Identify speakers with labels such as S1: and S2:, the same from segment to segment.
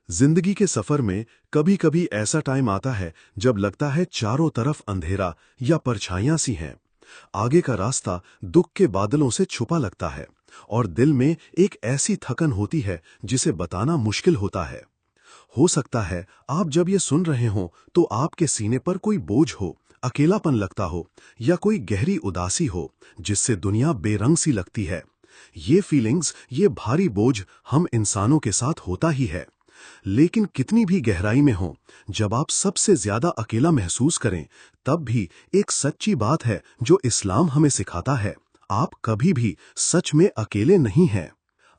S1: जिंदगी के सफर में कभी कभी ऐसा टाइम आता है जब लगता है चारों तरफ अंधेरा या परछाइयां सी हैं। आगे का रास्ता दुख के बादलों से छुपा लगता है और दिल में एक ऐसी थकन होती है जिसे बताना मुश्किल होता है। हो सकता है आप जब ये सुन रहे हों तो आपके सीने पर कोई बोझ हो, अकेलापन लगता हो या कोई गहरी उदासी हो जिससे दुनिया बेरंग सी लगती है। ये फीलिंग्स, ये भारी बोझ हम इंसानों के साथ होता ही है। लेकिन कितनी भी गहराई में हो, जब आप सबसे ज्यादा अकेला महसूस करें, तब भी एक सच्ची बात है जो इस्लाम हमें सिखाता है, आप कभी भी सच में अकेले नहीं हैं।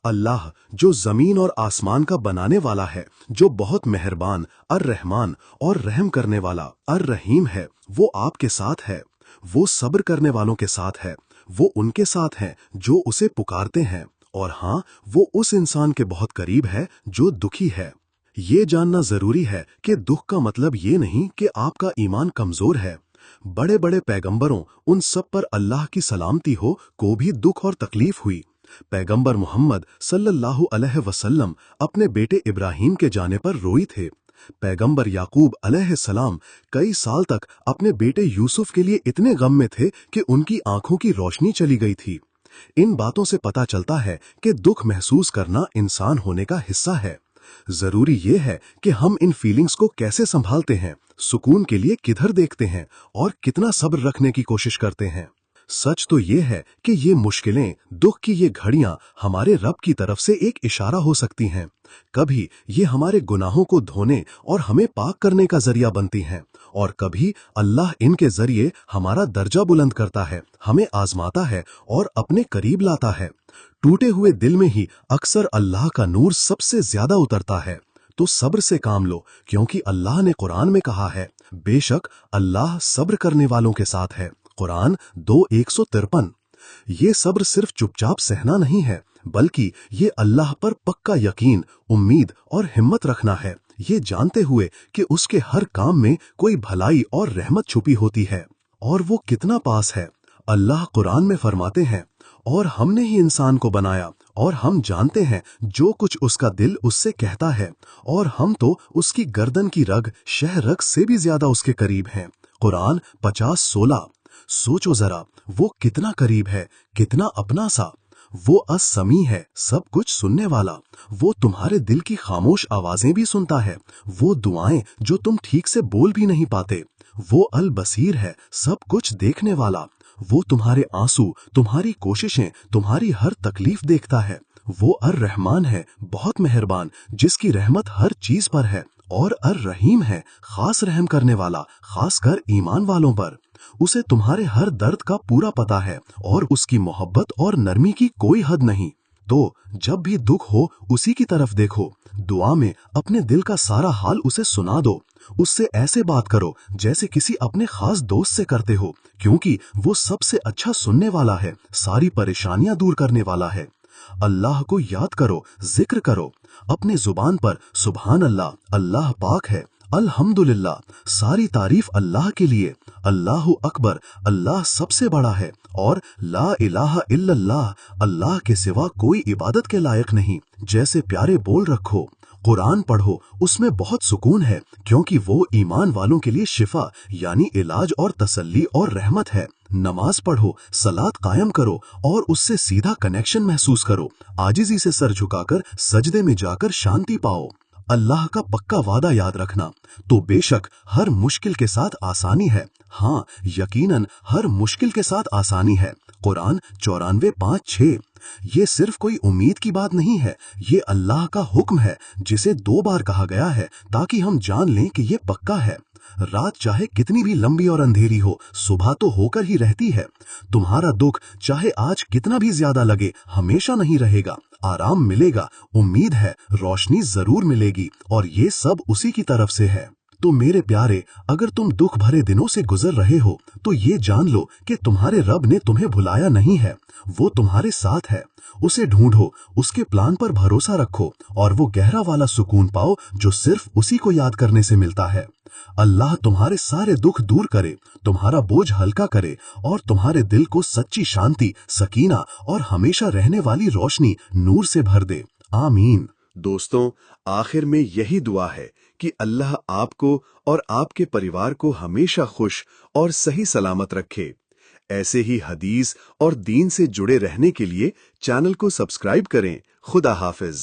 S1: अल्लाह जो जमीन और आसमान का बनाने वाला है, जो बहुत मेहरबान, अर्रहमान और रहम करने वाला अर्रहीम है, वो आपके साथ है। वो सब्र करने वालों के साथ है। वो उनके साथ है जो उसे पुकारते हैं। और हाँ, वो उस इंसान के बहुत करीब है जो दुखी है। ये जानना जरूरी है कि दुख का मतलब ये नहीं कि आपका ईमान कमजोर है। बड़े बड़े पैगंबरों, उन सब पर अल्लाह की सलामती हो, को भी दुख और तकलीफ हुई। पैगंबर मोहम्मद सल्लल्लाहु अलैहि वसल्लम अपने बेटे इब्राहिम के जाने पर रोई थे। पैगंबर याकूब अलैहिस्सलाम कई साल तक अपने बेटे यूसुफ के लिए इतने गम में थे कि उनकी आंखों की रोशनी चली गई थी। इन बातों से पता चलता है कि दुख महसूस करना इंसान होने का हिस्सा है। जरूरी ये है कि हम इन फीलिंग्स को कैसे संभालते हैं, सुकून के लिए किधर देखते हैं और कितना सब्र रखने की कोशिश करते हैं। सच तो ये है कि ये मुश्किलें, दुख की ये घड़ियां हमारे रब की तरफ से एक इशारा हो सकती हैं। कभी ये हमारे गुनाहों को धोने और हमें पाक करने का जरिया बनती हैं, और कभी अल्लाह इनके जरिए हमारा दर्जा बुलंद करता है, हमें आजमाता है और अपने करीब लाता है। टूटे हुए दिल में ही अक्सर अल्लाह का नूर सबसे ज्यादा उतरता है। तो सब्र से काम लो, क्योंकि अल्लाह ने कुरान में कहा है, बेशक अल्लाह सब्र करने वालों के साथ है। कुरान 2:153। ये सब्र सिर्फ चुपचाप सहना नहीं है, बल्कि ये अल्लाह पर पक्का यकीन, उम्मीद और हिम्मत रखना है, ये जानते हुए कि उसके हर काम में कोई भलाई और रहमत छुपी होती है। और वो कितना पास है। अल्लाह कुरान में फरमाते हैं, और हमने ही इंसान को बनाया और हम जानते हैं जो कुछ उसका दिल उससे कहता है, और हम तो उसकी गर्दन की रग, शह रग से भी ज्यादा उसके करीब हैं। कुरान 50:16। सोचो जरा, वो कितना करीब है, कितना अपना सा। वो अस्समी है, सब कुछ सुनने वाला। वो तुम्हारे दिल की खामोश आवाजें भी सुनता है, वो दुआएं जो तुम ठीक से बोल भी नहीं पाते। वो अल बसीर है, सब कुछ देखने वाला। वो तुम्हारे आंसू, तुम्हारी कोशिशें, तुम्हारी हर तकलीफ देखता है। वो अर रहमान है, बहुत मेहरबान, जिसकी रहमत हर चीज पर है। और अर रहीम है, खास रहम करने वाला, खासकर ईमान वालों पर। उसे तुम्हारे हर दर्द का पूरा पता है और उसकी मोहब्बत और नरमी की कोई हद नहीं। तो जब भी दुख हो, उसी की तरफ देखो। दुआ में अपने दिल का सारा हाल उसे सुना दो। उससे ऐसे बात करो जैसे किसी अपने खास दोस्त से करते हो, क्योंकि वो सबसे अच्छा सुनने वाला है, सारी परेशानियां दूर करने वाला है। अल्लाह को याद करो, जिक्र करो। अपने जुबान पर सुभान अल्लाह, अल्लाह पाक है, अल्हम्दुलिल्लाह, सारी तारीफ अल्लाह के लिए, अल्लाहु अकबर, अल्लाह सबसे बड़ा है, और ला इलाहा इल्लल्लाह, अल्लाह के सिवा कोई इबादत के लायक नहीं, जैसे प्यारे बोल रखो। कुरान पढ़ो, उसमें बहुत सुकून है, क्योंकि वो ईमान वालों के लिए शिफा यानी इलाज और तसल्ली और रहमत है। नमाज पढ़ो, सलात कायम करो और उससे सीधा कनेक्शन महसूस करो। आजिज़ी से सर झुकाकर सजदे में जाकर शांति पाओ। अल्लाह का पक्का वादा याद रखना, तो बेशक हर मुश्किल के साथ आसानी है। हाँ, यकीनन हर मुश्किल के साथ आसानी है। कुरान 94:5-6। ये सिर्फ कोई उम्मीद की बात नहीं है, ये अल्लाह का हुक्म है, जिसे 2 बार कहा गया है ताकि हम जान लें कि ये पक्का है। रात चाहे कितनी भी लंबी और अंधेरी हो, सुबह तो होकर ही रहती है। तुम्हारा दुख चाहे आज कितना भी ज्यादा लगे, हमेशा नहीं रहेगा। आराम मिलेगा, उम्मीद है, रोशनी जरूर मिलेगी, और ये सब उसी की तरफ से है। तो मेरे प्यारे, अगर तुम दुख भरे दिनों से गुजर रहे हो, तो ये जान लो कि तुम्हारे रब ने तुम्हें भुलाया नहीं है। वो तुम्हारे साथ है। उसे ढूंढो, उसके प्लान पर भरोसा रखो, और वो गहरा वाला सुकून पाओ जो सिर्फ उसी को याद करने से मिलता है। अल्लाह तुम्हारे सारे दुख दूर करे, तुम्हारा बोझ हल्का करे, और तुम्हारे दिल को सच्ची शांति, सकीना और हमेशा रहने वाली रोशनी, नूर से भर दे। आमीन। دوستوں، آخر میں یہی دعا ہے کہ اللہ آپ کو اور آپ کے پریوار کو ہمیشہ خوش اور صحیح سلامت رکھے۔ ایسے ہی حدیث اور دین سے جڑے رہنے کے لیے چینل کو سبسکرائب کریں۔ خدا حافظ۔